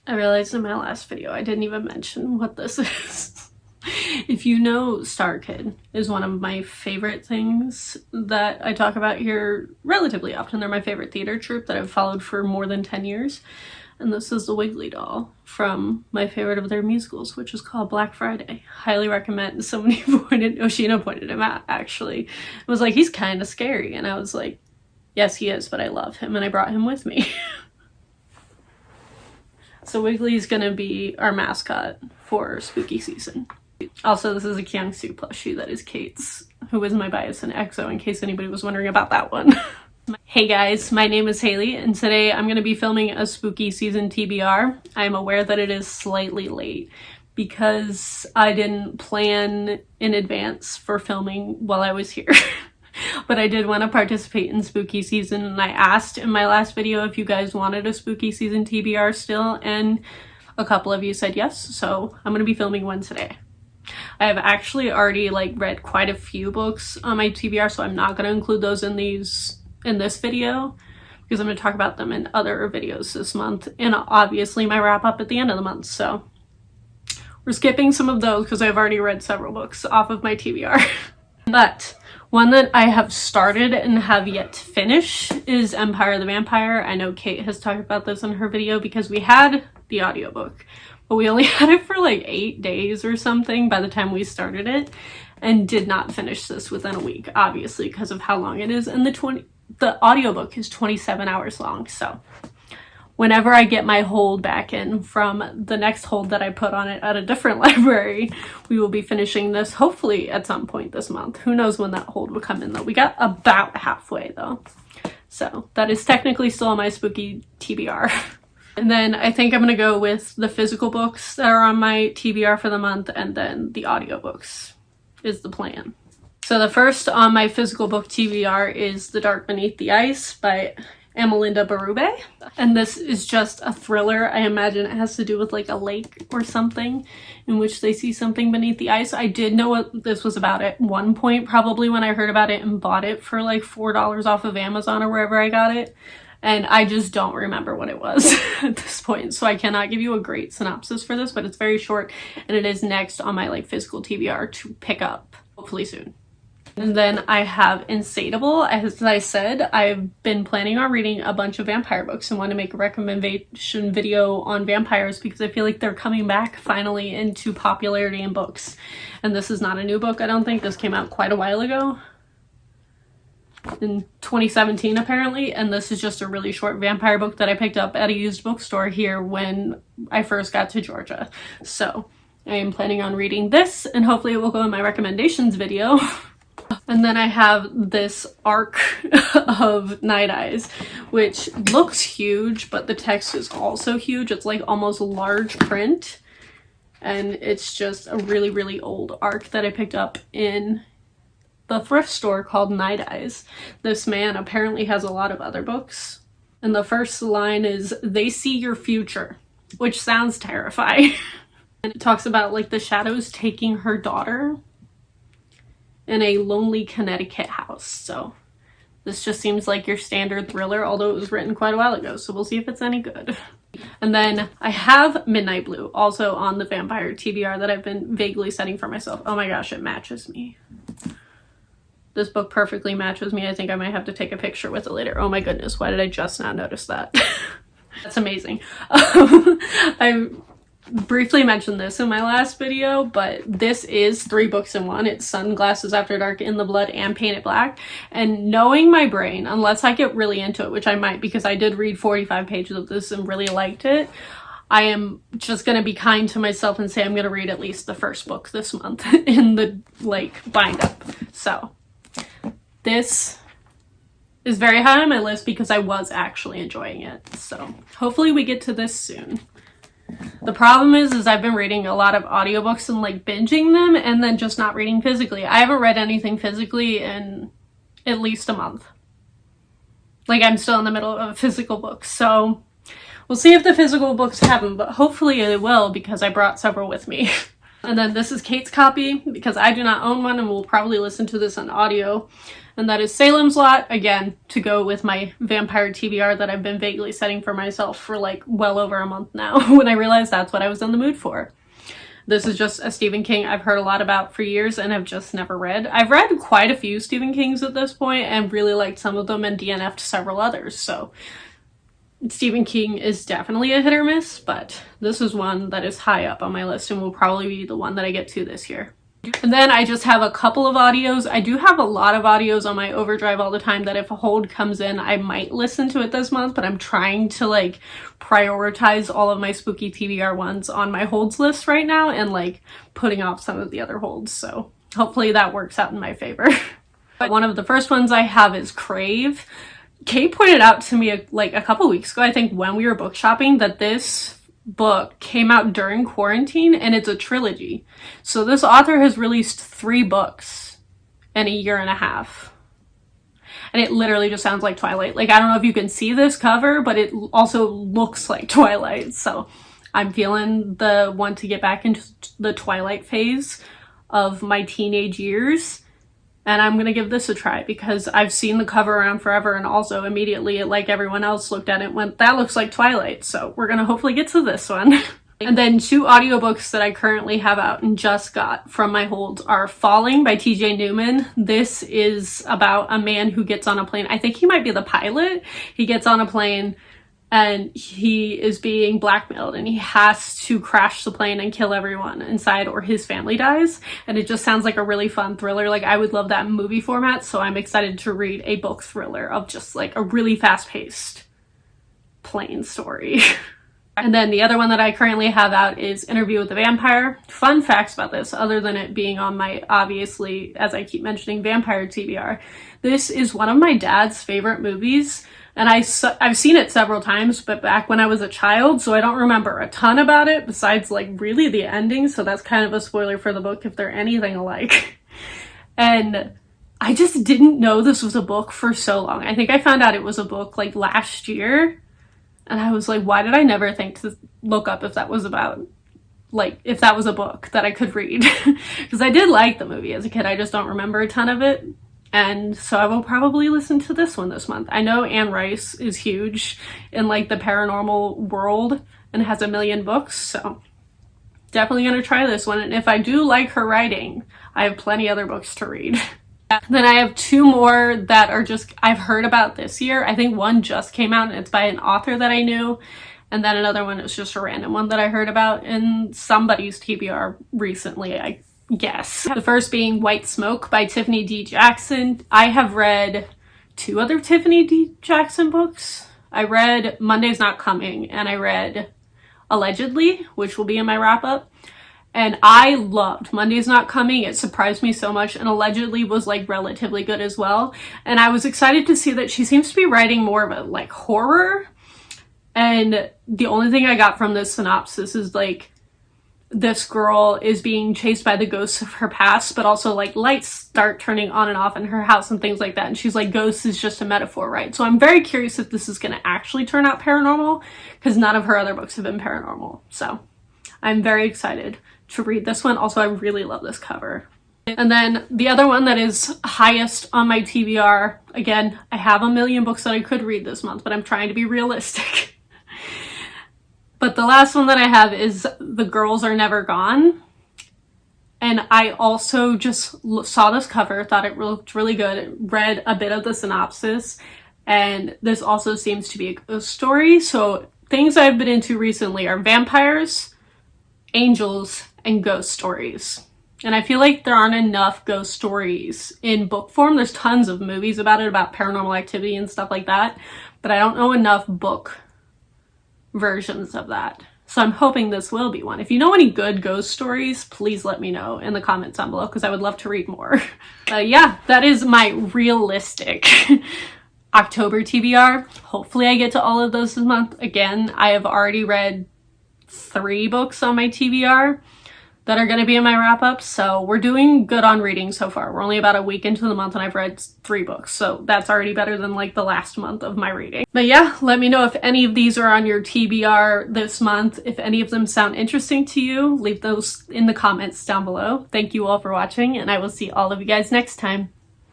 I realized in my last video I didn't even mention what this is. If you know, Star Kid is one of my favorite things that I talk about here relatively often. They're my favorite theater troupe that I've followed for more than 10 years. And this is the Wiggly doll from my favorite of their musicals, which is called Black Friday. Highly recommend. Somebody Oshina pointed him out, actually. It was like, he's kind of scary. And I was like, yes, he is, but I love him. And I brought him with me. So Wiggly's gonna be our mascot for spooky season. Also, this is a Kyung-soo plushie that is Kate's, who is my bias in EXO, in case anybody was wondering about that one. Hey guys, my name is Haley, and today I'm going to be filming a spooky season TBR. I'm aware that it is slightly late because I didn't plan in advance for filming while I was here. But I did want to participate in spooky season, and I asked in my last video if you guys wanted a spooky season TBR still, and a couple of you said yes, so I'm going to be filming one today. I have actually already read quite a few books on my TBR, so I'm not going to include those in this video because I'm going to talk about them in other videos this month, and obviously my wrap up at the end of the month, so we're skipping some of those because I've already read several books off of my TBR. But one that I have started and have yet to finish is Empire the Vampire. I know Kate has talked about this in her video because we had the audiobook, but we only had it for 8 days or something by the time we started it, and did not finish this within a week, obviously because of how long it is, and the audiobook is 27 hours long. So whenever I get my hold back in from the next hold that I put on it at a different library, we will be finishing this hopefully at some point this month. Who knows when that hold will come in though. We got about halfway though. So that is technically still on my spooky TBR. And then I think I'm going to go with the physical books that are on my TBR for the month, and then the audiobooks is the plan. So the first on my physical book TBR is The Dark Beneath the Ice by Amalinda Berube. And this is just a thriller. I imagine it has to do with a lake or something in which they see something beneath the ice. I did know what this was about at one point, probably when I heard about it and bought it for $4 off of Amazon or wherever I got it. And I just don't remember what it was at this point. So I cannot give you a great synopsis for this, but it's very short, and it is next on my physical TBR to pick up hopefully soon. And then I have Insatiable. As I said, I've been planning on reading a bunch of vampire books and want to make a recommendation video on vampires because I feel like they're coming back finally into popularity in books. And this is not a new book, I don't think. This came out quite a while ago. In 2017 apparently, and this is just a really short vampire book that I picked up at a used bookstore here when I first got to Georgia. So I am planning on reading this, and hopefully it will go in my recommendations video. And then I have this arc of Night Eyes, which looks huge, but the text is also huge. It's almost large print, and it's just a really, really old arc that I picked up in the thrift store called Night Eyes. This man apparently has a lot of other books, and the first line is, "They see your future," which sounds terrifying. And it talks about the shadows taking her daughter in a lonely Connecticut house. So this just seems like your standard thriller, although it was written quite a while ago, so we'll see if it's any good. And then I have Midnight Blue, also on the vampire TBR that I've been vaguely setting for myself. Oh my gosh, it matches me. This book perfectly matches me. I think I might have to take a picture with it later. Oh my goodness, why did I just not notice that? That's amazing. I briefly mentioned this in my last video, but this is 3 books in one. It's Sunglasses After Dark, In the Blood, and Paint It Black. And knowing my brain, unless I get really into it, which I might because I did read 45 pages of this and really liked it, I am just going to be kind to myself and say I'm going to read at least the first book this month in the bind up. So this is very high on my list because I was actually enjoying it. So hopefully we get to this soon. The problem is I've been reading a lot of audiobooks and binging them and then just not reading physically. I haven't read anything physically in at least a month. I'm still in the middle of a physical book. So we'll see if the physical books happen, but hopefully they will because I brought several with me. And then this is Kate's copy because I do not own one and will probably listen to this on audio. And that is Salem's Lot, again, to go with my vampire TBR that I've been vaguely setting for myself for like well over a month now when I realized that's what I was in the mood for. This is just a Stephen King I've heard a lot about for years and have just never read. I've read quite a few Stephen Kings at this point and really liked some of them and DNF'd several others, so Stephen King is definitely a hit or miss, but this is one that is high up on my list and will probably be the one that I get to this year. And then I just have a couple of audios. I do have a lot of audios on my overdrive all the time that if a hold comes in, I might listen to it this month, but I'm trying to like prioritize all of my spooky TBR ones on my holds list right now and like putting off some of the other holds. So hopefully that works out in my favor. One of the first ones I have is Crave. Kate pointed out to me like a couple weeks ago, I think when we were book shopping, that this book came out during quarantine and it's a trilogy. So this author has released 3 books in a year and a half. And it literally just sounds like Twilight. Like, I don't know if you can see this cover, but it also looks like Twilight. So I'm feeling the want to get back into the Twilight phase of my teenage years. And I'm gonna give this a try because I've seen the cover around forever and also immediately, like everyone else, looked at it and went, that looks like Twilight. So we're gonna hopefully get to this one. And then 2 audiobooks that I currently have out and just got from my holds are Falling by TJ Newman. This is about a man who gets on a plane. I think he might be the pilot. He gets on a plane and he is being blackmailed and he has to crash the plane and kill everyone inside or his family dies. And it just sounds like a really fun thriller. Like, I would love that movie format, so I'm excited to read a book thriller of just like a really fast-paced plane story. And then the other one that I currently have out is Interview with the Vampire. Fun facts about this, other than it being on my, obviously, as I keep mentioning, vampire TBR. This is one of my dad's favorite movies. And I've seen it several times, but back when I was a child, so I don't remember a ton about it besides like really the ending, so that's kind of a spoiler for the book if they're anything alike. And I just didn't know this was a book for so long. I think I found out it was a book like last year, and I was like, why did I never think to look up if that was about, like, if that was a book that I could read? Because I did like the movie as a kid, I just don't remember a ton of it. And so I will probably listen to this one this month. I know Anne Rice is huge in like the paranormal world and has a million books, so definitely gonna try this one. And if I do like her writing, I have plenty other books to read. Then I have 2 more that are just, I've heard about this year. I think one just came out and it's by an author that I knew. And then another one is just a random one that I heard about in somebody's TBR recently, I guess. The first being White Smoke by Tiffany D. Jackson. I have read 2 other Tiffany D. Jackson books. I read Monday's Not Coming and I read Allegedly, which will be in my wrap up. And I loved Monday's Not Coming. It surprised me so much, and Allegedly was like relatively good as well. And I was excited to see that she seems to be writing more of a like horror. And the only thing I got from this synopsis is like, this girl is being chased by the ghosts of her past, but also like lights start turning on and off in her house and things like that. And she's like, ghosts is just a metaphor, right? So I'm very curious if this is going to actually turn out paranormal, because none of her other books have been paranormal. So I'm very excited to read this one. Also, I really love this cover. And then the other one that is highest on my TBR, again, I have a million books that I could read this month, but I'm trying to be realistic. But the last one that I have is The Girls Are Never Gone. And I also just saw this cover, thought it looked really good, read a bit of the synopsis, and this also seems to be a ghost story. So things I've been into recently are vampires, angels, and ghost stories. And I feel like there aren't enough ghost stories in book form. There's tons of movies about it, about paranormal activity and stuff like that, but I don't know enough book versions of that. So I'm hoping this will be one. If you know any good ghost stories, please let me know in the comments down below, because I would love to read more. Yeah, that is my realistic October TBR. Hopefully I get to all of those this month. Again, I have already read 3 books on my TBR. that are going to be in my wrap-up. So we're doing good on reading so far. We're only about a week into the month and I've read 3 books. So that's already better than like the last month of my reading. But yeah, let me know if any of these are on your TBR this month. If any of them sound interesting to you, leave those in the comments down below. Thank you all for watching and I will see all of you guys next time.